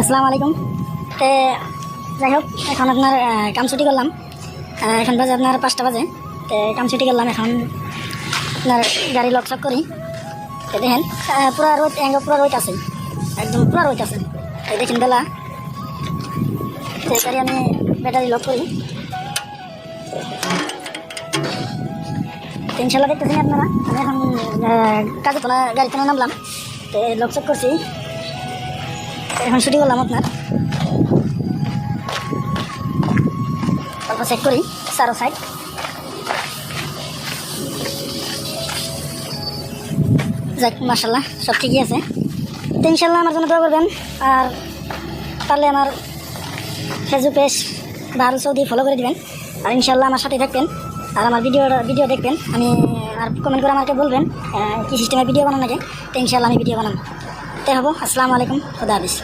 আসসালামু আলাইকুম। তে যাই হোক, এখন আপনার কাম ছুটি করলাম। এখন বাজে আপনার 5টা বাজে। তো কাম ছুটি করলাম, এখন আপনার গাড়ি লক চক করি। তো দেখেন পুরা রোদ, পুরা রোদ আছে, একদম পুরা রোদ আছে। এই দেখেন বেলা। তো গাড়ি আমি ব্যাটারি লক করি। তো ইনশাল্লাহ দেখতেছেন আপনারা, আমি এখন কাজে তোলা গাড়ি তোলা নামলাম। তো লক চক করছি, এখন ছুটি করলাম আপনার। তারপর চেক করি চারো সাইড। যাক, মাশাল্লাহ সব ঠিকই আছে। তো ইনশাল্লাহ আমার জন্য দোয়া করবেন, আর পারলে আমার Facebook page Baharul Saudi follow করে দিবেন, আর ইনশাল্লাহ আমার সাথে থাকবেন, আর আমার ভিডিও দেখবেন। আমি আর কমেন্ট করে আমাকে বলবেন কী সিস্টেমে ভিডিও বানানো লাগে। তো ইনশাল্লাহ আমি ভিডিও বানাবো। তাই হবো। আসসালামু আলাইকুম, খুদা হাফেজ।